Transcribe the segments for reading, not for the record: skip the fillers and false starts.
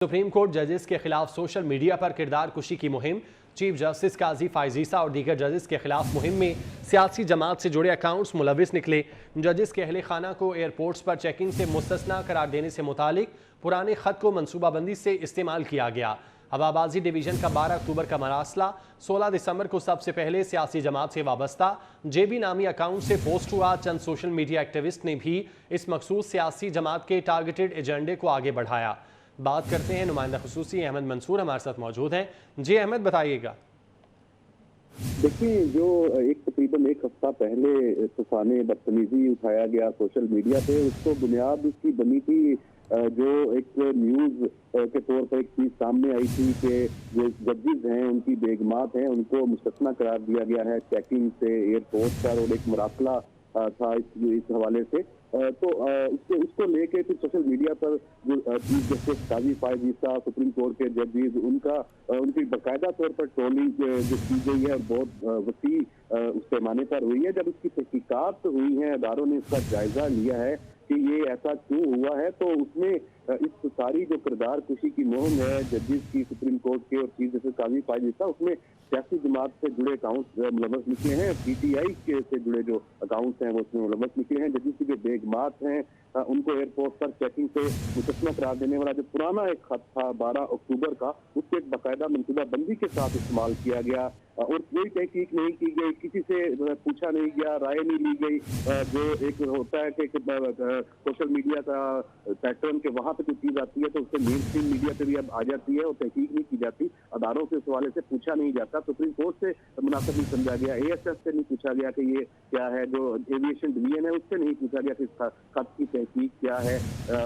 Supreme court जजेस के खिलाफ सोशल मीडिया पर किरदार कुशी की मुहिम। चीफ जस्टिस काजी फायजीसा और दीगर जजेस के खिलाफ मुहिम में सियासी जमात से जुड़े अकाउंट्स मुलविस निकले। जजेस के अहले खाना को एयरपोर्ट्स पर चेकिंग से मुस्तस्ना करार देने से मुतालिक पुराने खत को मनसूबाबंदी से इस्तेमाल किया गया। हवाबाजी डिवीजन का 12 अक्टूबर का मरासला 16 दिसंबर को सबसे पहले सियासी जमात से वाबस्ता जेबी नामी अकाउंट से पोस्ट हुआ। चंद सोशल मीडिया एक्टिविस्ट ने भी इस मखसूस सियासी जमात के टारगेटेड एजेंडे को आगे बढ़ाया। बात करते हैं नुमाइंदा खुसूसी अहमद मंसूर हमारे साथ मौजूद हैं। जी अहमद, बताइएगा। देखिए, जो तकरीबन एक हफ्ता पहले तूफान बदतमीजी उठाया गया सोशल मीडिया पे, उसको बुनियाद उसकी बनी थी जो एक न्यूज के तौर पर एक चीज सामने आई थी कि जो जजेस हैं उनकी बेगमात हैं उनको मुस्तस्ना करार दिया गया है चेकिंग से एयरपोर्ट पर, और एक मुरासला था इस हवाले से। तो उसको लेके फिर सोशल मीडिया पर जो चीफ जस्टिस काजी फायजीसा, सुप्रीम कोर्ट के जजेस, उनकी बाकायदा तौर पर ट्रोलिंग जो की गई है बहुत वसी उस पैमाने पर हुई है। जब इसकी तहकीकात हुई है, अदारों ने इसका जायजा लिया है कि ये ऐसा क्यों हुआ है, तो उसमें इस सारी जो किरदार कुशी की मुहिम है जजेस की, सुप्रीम कोर्ट के और चीफ जस्टिस काजी फायजीसा, उसमें सियासी जमात से जुड़े अकाउंट्स मुलव्वस निकले हैं। पीटीआई के से जुड़े जो अकाउंट्स हैं वो उसमें मुलव्वस निकले हैं। जजेस की जो बेगमात हैं उनको एयरपोर्ट पर चेकिंग से मुस्तस्ना करार देने वाला जो पुराना एक खत था 12 अक्टूबर का, उसको एक बाकायदा मनसूबाबंदी के साथ इस्तेमाल किया गया और कोई तहकीक नहीं की गई, किसी से पूछा नहीं गया, राय नहीं ली गई। जो एक होता है कि सोशल मीडिया का पैटर्न के वहां पे कोई चीज आती है तो उससे मेन स्ट्रीम मीडिया पे भी अब आ जाती है और तहकीक नहीं की जाती, अदारों से इस हवाले से पूछा नहीं जाता। सुप्रीम कोर्ट से मुनासिब नहीं समझा गया, एएसएफ से नहीं पूछा गया कि ये क्या है, जो एविएशन डिवीजन है उससे नहीं पूछा गया कि खत की तहकीक क्या है।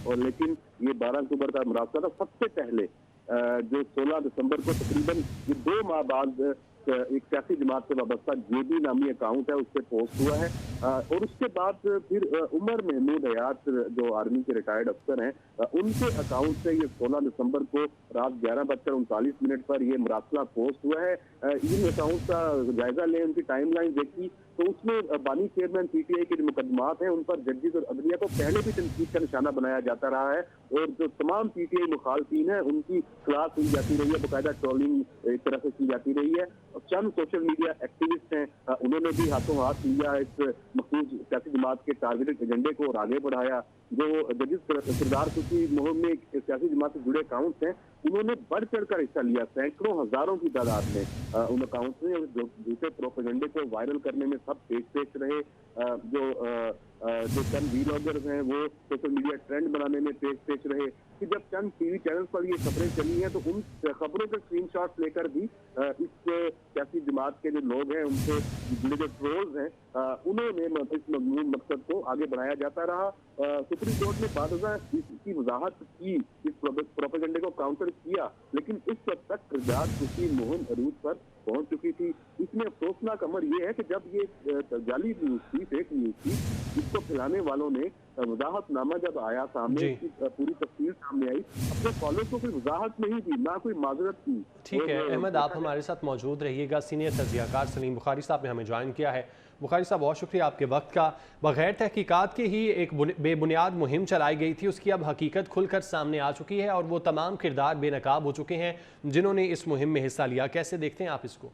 और लेकिन ये 12 अक्टूबर का मुरासला था। सबसे पहले जो 16 दिसंबर को तकरीबन 2 माह बाद एक सियासी जमात से वाबस्ता जेबी नामी अकाउंट है उससे पोस्ट हुआ है। और उसके बाद फिर उमर महमूद हयात जो आर्मी के रिटायर्ड अफसर हैं उनके अकाउंट से ये 16 दिसंबर को रात 11:39 पर ये मुरासला पोस्ट हुआ है। इन अकाउंट का जायजा लें, उनकी टाइमलाइन देखी तो उसमें बानी चेयरमैन पीटीआई के जो मुकदमात हैं उन पर जजेस और अदलिया को पहले भी तनकीद का निशाना बनाया जाता रहा है और जो तमाम पीटीआई मुखालफीन है उनकी क्लास हुई जाती रही है, बाकायदा ट्रोलिंग एक तरह से की जाती रही है। चंद सोशल मीडिया एक्टिविस्ट हैं उन्होंने भी हाथों हाथ लिया इस मखसूस सियासी जमात के टारगेटेड एजेंडे को और आगे बढ़ाया। जो जजेस किरदार कुशी मुहिम में सियासी जमात से जुड़े अकाउंट्स हैं उन्होंने बढ़ चढ़ कर हिस्सा लिया, सैकड़ों हजारों की तादाद में उन अकाउंट्स में जो झूठे प्रोपेगेंडे को वायरल करने में सब पेश रहे। जो चंद वीलॉगर्स हैं वो सोशल मीडिया ट्रेंड बनाने में पेश रहे कि जब चंद टीवी चैनल पर ये खबरें चली हैं तो उन खबरों के स्क्रीनशॉट्स लेकर भी इस सियासी जमात के जो लोग हैं उनसे जुड़े जो ट्रोल्स हैं उन्होंने इस मजमून मकसद को आगे बढ़ाया जाता रहा। सुप्रीम कोर्ट ने बाज़ इसकी वजाहत की, इस प्रोपेगेंडे को काउंटर किया, लेकिन इस वक्त तक किरदार कुशी मुहिम अरूज पर पहुंच चुकी थी। इसमें अफसोसनाक अमर ये है कि जब ये जाली न्यूज थी, फेक न्यूज थी, इसको फैलाने वालों ने वजाहतनामा जब आया सामने, इसकी पूरी तफसील सामने आई, अपने कॉलेज को कोई वजाहत नहीं दी, ना कोई माजरत की। ठीक है अहमद, आप हमारे साथ मौजूद रहिएगा। सीनियर तज्ज़ियाकार सलीम बुखारी साहब ने हमें ज्वाइन किया है। बुखारी साहब, बहुत शुक्रिया आपके वक्त का। बगैर तहकीकात के ही एक बेबुनियाद मुहिम चलाई गई थी, उसकी अब हकीकत खुलकर सामने आ चुकी है और वो तमाम किरदार बेनकाब हो चुके हैं जिन्होंने इस मुहिम में हिस्सा लिया। कैसे देखते हैं आप इसको?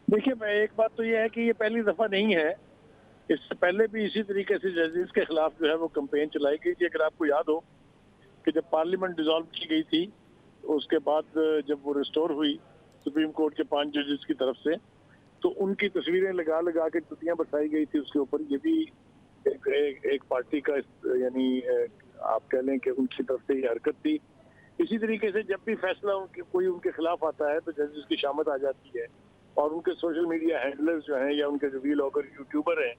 देखिए, मैं एक बात तो ये है कि ये पहली दफा नहीं है, इससे पहले भी इसी तरीके से जजेस के खिलाफ जो है वो कैंपेन चलाई गई थी। अगर आपको याद हो कि जब पार्लियामेंट डिसॉल्व की गई थी उसके बाद जब वो रिस्टोर हुई सुप्रीम कोर्ट के 5 जजेस की तरफ से, तो उनकी तस्वीरें लगा लगा के चुटियां बरसाई गई थी उसके ऊपर। ये भी एक पार्टी का यानी आप कह लें कि उनकी तरफ से ये हरकत थी। इसी तरीके से जब भी फैसला कोई उनके खिलाफ आता है तो जजेस की शामत आ जाती है और उनके सोशल मीडिया हैंडलर्स जो हैं या उनके जो व्लॉगर यूट्यूबर हैं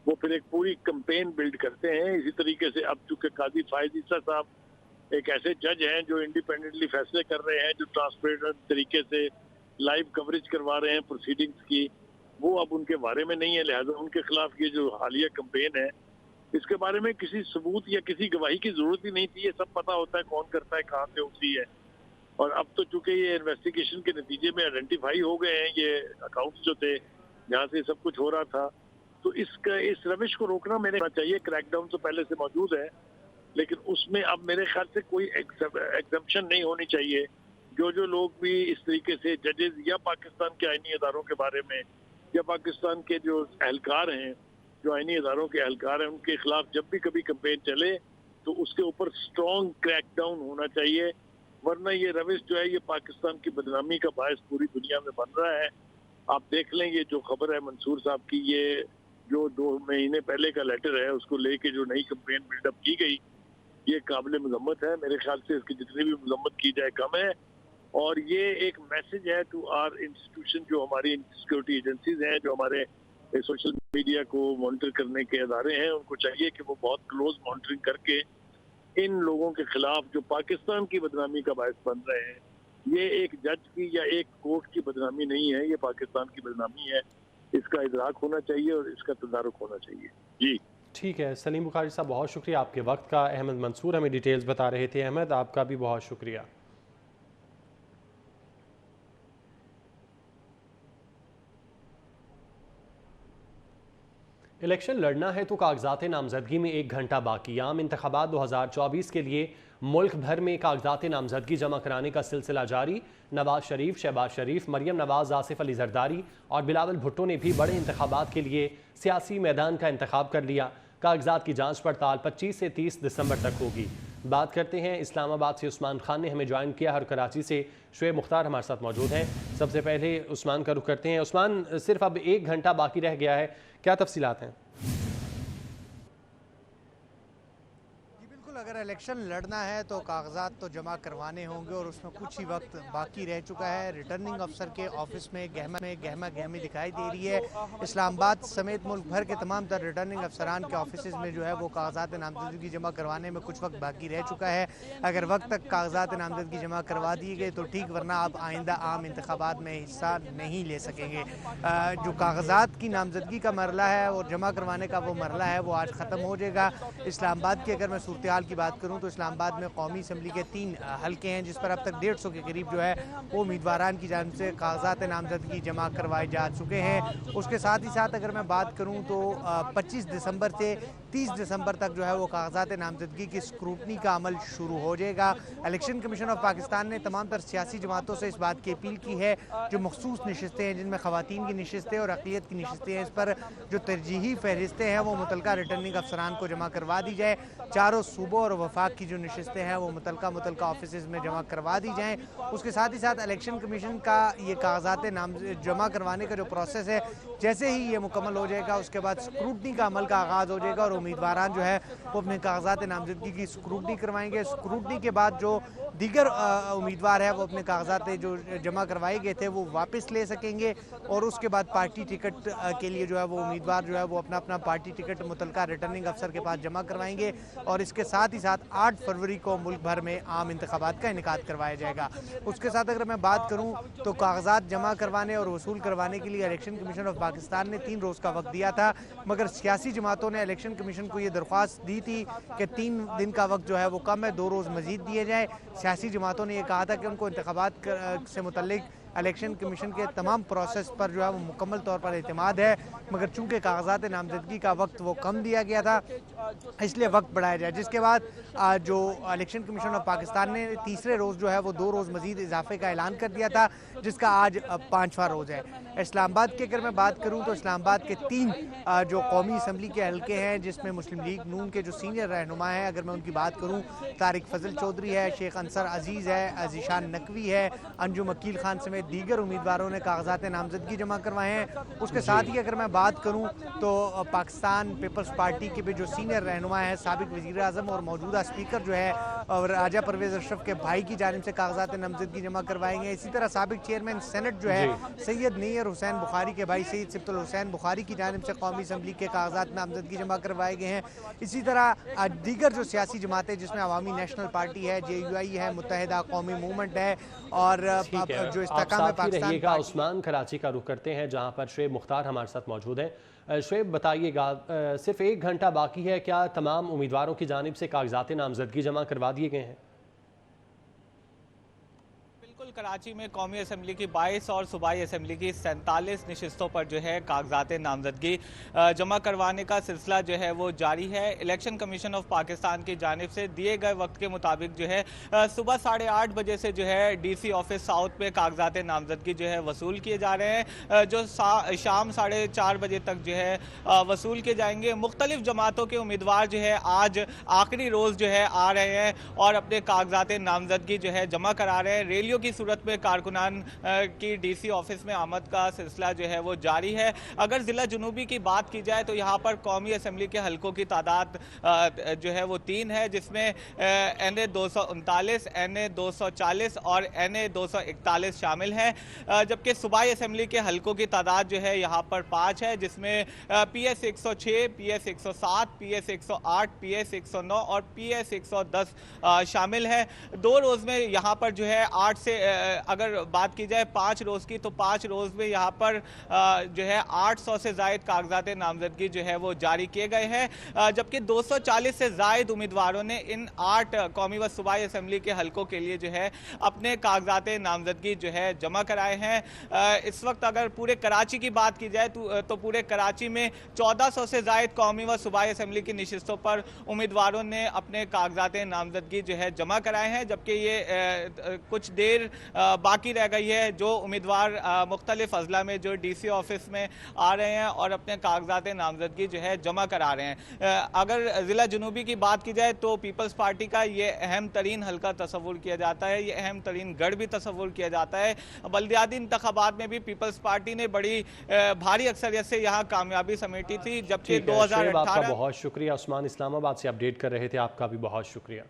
वो फिर एक पूरी कैंपेन बिल्ड करते हैं। इसी तरीके से अब चूंकि काजी फायजीसा साहब एक ऐसे जज हैं जो इंडिपेंडेंटली फैसले कर रहे हैं, जो ट्रांसपेरेंट तरीके से लाइव कवरेज करवा रहे हैं प्रोसीडिंग्स की, वो अब उनके बारे में नहीं है। लिहाजा उनके खिलाफ ये जो हालिया कैंपेन है इसके बारे में किसी सबूत या किसी गवाही की जरूरत ही नहीं थी। ये सब पता होता है कौन करता है, कहाँ से होती है। और अब तो चूंकि ये इन्वेस्टिगेशन के नतीजे में आइडेंटिफाई हो गए हैं ये अकाउंट्स जो थे जहाँ से सब कुछ हो रहा था, तो इस रविश को रोकना मेरे चाहिए। क्रैकडाउन तो पहले से मौजूद है لیکن اس میں اب میرے خیال سے کوئی ایگزمپشن نہیں ہونی چاہیے. جو لوگ بھی اس طریقے سے ججز یا پاکستان کے آئینی اداروں کے بارے میں یا پاکستان کے جو اہلکار ہیں, جو آئینی اداروں کے اہلکار ہیں, ان کے خلاف جب بھی کبھی کمپین چلے تو اس کے اوپر سٹرونگ کریک ڈاؤن ہونا چاہیے, ورنہ یہ روش جو ہے یہ پاکستان کی بدنامی کا باعث پوری دنیا میں بن رہا ہے. آپ دیکھ لیں یہ جو خبر ہے منصور صاحب کی, یہ جو 2 مہینے پہلے کا لیٹر ہے اس کو لے کے جو نئی کمپین بلڈ اپ کی گئی, یہ قابل مذمت ہے. میرے خیال سے اس کی جتنی بھی مذمت کی جائے کم ہے, اور یہ ایک میسج ہے ٹو آر انسٹیٹیوشن, جو ہماری سیکورٹی ایجنسیز ہیں, جو ہمارے سوشل میڈیا کو مانیٹر کرنے کے ادارے ہیں, ان کو چاہیے کہ وہ بہت کلوز مانیٹرنگ کر کے ان لوگوں کے خلاف جو پاکستان کی بدنامی کا باعث بن رہے ہیں, یہ ایک جج کی یا ایک کورٹ کی بدنامی نہیں ہے, یہ پاکستان کی بدنامی ہے. اس کا ادراک ہونا چاہیے اور اس کا تدارک ہونا چاہیے. جی ٹھیک ہے سلیم بخاری صاحب, بہت شکریہ آپ کے وقت کا. احمد منصور ہمیں ڈیٹیلز بتا رہے تھے. احمد, آپ کا بھی بہت شکریہ. الیکشن لڑنا ہے تو کاغذات نامزدگی میں 1 گھنٹہ باقی. عام انتخابات 2024 کے لیے ملک بھر میں کاغذات نامزدگی جمع کرانے کا سلسلہ جاری. نواز شریف, شہباز شریف, مریم نواز, آصف علی زرداری اور بلاول بھٹو نے بھی بڑے انتخابات کے لیے سیاسی میدان کا انتخاب کر لیا. کاغذات کی جانچ پڑتال 25 سے 30 دسمبر تک ہوگی. بات کرتے ہیں اسلام آباد سے. عثمان خان نے ہمیں جوائن کیا, اور کراچی سے شعیب مختار ہمارے ساتھ موجود ہیں. سب سے پہلے عثمان کا رخ کرتے ہیں. عثمان, صرف اب 1 گھنٹہ باقی رہ گیا ہے, کیا تفصیلات ہیں؟ اگر الیکشن لڑنا ہے تو کاغذات تو جمع کروانے ہوں گے, اور اس میں کچھ ہی وقت باقی رہ چکا ہے. ریٹرننگ افسر کے آفس میں گہما گہمی دکھائی دے رہی ہے. اسلام آباد سمیت ملک بھر کے تمام تر ریٹرننگ افسران کے آفیسز میں جو ہے وہ کاغذات نامزدگی جمع کروانے میں کچھ وقت باقی رہ چکا ہے. اگر وقت تک کاغذات نامزدگی جمع کروا دیے گئے تو ٹھیک, ورنہ آپ آئندہ عام انتخابات میں حصہ نہیں لے سکیں گے. جو کاغذات کی نامزدگی کا مرحلہ ہے اور جمع کروانے کا وہ مرحلہ ہے, وہ آج ختم ہو جائے گا. اسلام آباد کی اگر میں صورتحال کی بات کروں تو اسلام آباد میں قومی اسمبلی کے 3 حلقے ہیں, جس پر اب تک 150 کے قریب جو ہے وہ امیدواران کی جانب سے کاغذات نامزدگی جمع کروائے جا چکے ہیں. اس کے ساتھ ہی ساتھ اگر میں بات کروں تو 25 دسمبر سے 30 دسمبر تک جو ہے وہ کاغذات نامزدگی کی اسکروٹنی کا عمل شروع ہو جائے گا. الیکشن کمیشن آف پاکستان نے تمام تر سیاسی جماعتوں سے اس بات کی اپیل کی ہے, جو مخصوص نشستیں ہیں جن میں خواتین کی نشستیں اور اقلیت کی نشستیں ہیں, اس پر جو ترجیحی فہرستیں ہیں وہ متعلقہ ریٹرننگ افسران کو جمع کروا دی جائے. چاروں صوبوں اور وفاق کی جو نشستیں ہیں وہ متعلقہ آفیسز میں جمع کروا دی جائیں. اس کے ساتھ ہی ساتھ الیکشن کمیشن کا یہ کاغذات جمع کروانے کا جو پروسیس ہے, جیسے ہی یہ مکمل ہو جائے گا اس کے بعد اسکروٹنی کا عمل کا آغاز ہو جائے گا, اور امیدواران جو ہے وہ اپنے کاغذات نامزدگی کی اسکروٹنی کروائیں گے. اسکروٹنی کے بعد جو دیگر امیدوار ہے وہ اپنے کاغذات جو جمع کروائے گئے تھے وہ واپس لے سکیں گے, اور اس کے بعد پارٹی ٹکٹ کے لیے جو ہے وہ امیدوار جو ہے وہ اپنا پارٹی ٹکٹ متعلقہ ریٹرننگ افسر کے پاس جمع کروائیں گے. اور اس کے ساتھ ہی ساتھ 8 فروری کو ملک بھر میں عام انتخابات کا انعقاد کروایا جائے گا. اس کے ساتھ اگر میں بات کروں تو کاغذات جمع کروانے اور وصول کروانے کے لیے الیکشن کمیشن آف پاکستان نے 3 روز کا وقت دیا تھا, مگر سیاسی جماعتوں نے الیکشن کمیشن کو یہ درخواست دی تھی کہ 3 دن کا وقت جو ہے وہ کم ہے, 2 روز مزید دیے جائیں. سیاسی جماعتوں نے یہ کہا تھا کہ ان کو انتخابات سے متعلق الیکشن کمیشن کے تمام پروسیس پر جو ہے وہ مکمل طور پر اعتماد ہے, مگر چونکہ کاغذات نامزدگی کا وقت وہ کم دیا گیا تھا اس لیے وقت بڑھایا جائے. جس کے بعد جو الیکشن کمیشن آف پاکستان نے تیسرے روز جو ہے وہ 2 روز مزید اضافے کا اعلان کر دیا تھا, جس کا آج 5واں روز ہے. اسلام آباد کی اگر میں بات کروں تو اسلام آباد کے 3 جو قومی اسمبلی کے حلقے ہیں, جس میں مسلم لیگ نون کے جو سینئر رہنما ہیں, اگر میں ان کی بات کروں طارق فضل چودھری ہے, شیخ انصر عزیز ہے, ذیشان نقوی ہے, انجم عقیل خان سمیت دیگر امیدواروں نے کاغذات نامزدگی جمع کروائے ہیں. اس کے ساتھ ہی اگر میں بات کروں تو پاکستان پیپلز پارٹی کے بھی جو سینئر رہنما ہیں, سابق وزیر اعظم اور موجودہ اسپیکر جو ہے راجہ پرویز اشرف کے بھائی کی جانب سے کاغذات نامزدگی جمع کروائیں گے. اسی طرح سابق چیئرمین سینٹ جو ہے سید نیر حسین بخاری کے بھائی سید سبت الحسین بخاری کی جانب سے قومی اسمبلی کے کاغذات نامزدگی جمع کروائے گئے ہیں. اسی طرح دیگر جو سیاسی جماعتیں جس میں عوامی نیشنل پارٹی ہے, JUI ہے, متحدہ قومی موومنٹ ہے, اور جو استحکام پاکستان رہیے گا. عثمان, کراچی کا رخ کرتے ہیں جہاں پر شعیب مختار ہمارے ساتھ موجود ہیں. شعیب, بتائیے گا, صرف 1 گھنٹہ باقی ہے, کیا تمام امیدواروں کی جانب سے کاغذات نامزدگی جمع کروا دیے گئے ہیں؟ बिल्कुल कराची में कौमी असम्बली की 22 और सूबाई असम्बली की 47 नशिस्तों पर जो है कागजात नामजदगी जमा करवाने का सिलसिला जो है वो जारी है। इलेक्शन कमीशन ऑफ पाकिस्तान की जानिब से दिए गए वक्त के मुताबिक जो है सुबह 8:30 बजे से जो है DC ऑफिस साउथ में कागजात नामजदगी जो है वसूल किए जा रहे हैं, जो शाम 4:30 बजे तक जो है वसूल किए जाएंगे। मुख्तलिफ जमातों के उम्मीदवार जो है आज आखिरी रोज़ जो है आ रहे हैं और अपने कागजात नामजदगी जो है जमा करा रहे हैं। रैलियों की सूरत में कारकुनान की DC ऑफिस में आमद का सिलसिला जो है वो जारी है। अगर ज़िला जुनूबी की बात की जाए तो यहाँ पर कौमी असम्बली के हलकों की तादाद जो है वो 3 है, जिसमें NA 239, NA 240 और NA 241 शामिल हैं, जबकि सूबाई असम्बली के हलकों की तादाद जो है यहाँ पर 5 है, जिसमें PS 106, PS 107, PS 108, PS 109 और PS 110 शामिल हैं। 2 रोज़ में यहाँ पर जो है 8 से अगर बात की जाए 5 रोज़ की तो 5 रोज़ में यहाँ पर जो है 800 से ज़ायद कागजात नामजदगी जो है वो जारी किए गए हैं, जबकि 240 से ज़ायद उम्मीदवारों ने इन 8 कौमी व सूबाई असम्बली के हलकों के लिए जो है अपने कागजात नामजदगी जो है जमा कराए हैं। इस वक्त अगर पूरे कराची की बात की जाए तो पूरे कराची में 1400 से ज़ायद कौमी व सूबाई असम्बली की नशिस्तों पर उम्मीदवारों ने अपने कागजात नामजदगी जो है जमा कराए हैं, जबकि ये कुछ देर बाकी रह गई है जो उम्मीदवार मुख्तलिफ अजला में जो DC ऑफिस में आ रहे हैं और अपने कागजात नामजदगी जो है जमा करा रहे हैं। अगर ज़िला जुनूबी की बात की जाए तो पीपल्स पार्टी का ये अहम तरीन हल्का तस्वुर किया जाता है, ये अहम तरीन गढ़ भी तस्वुर किया जाता है। बल्दियाती इंतखाबात में भी पीपल्स पार्टी ने बड़ी भारी अक्सरियत से यहाँ कामयाबी समेटी थी, जबकि 2018 आपका बहुत शुक्रिया। उस्मान इस्लामाबाद से अपडेट कर रहे थे, आपका भी बहुत शुक्रिया।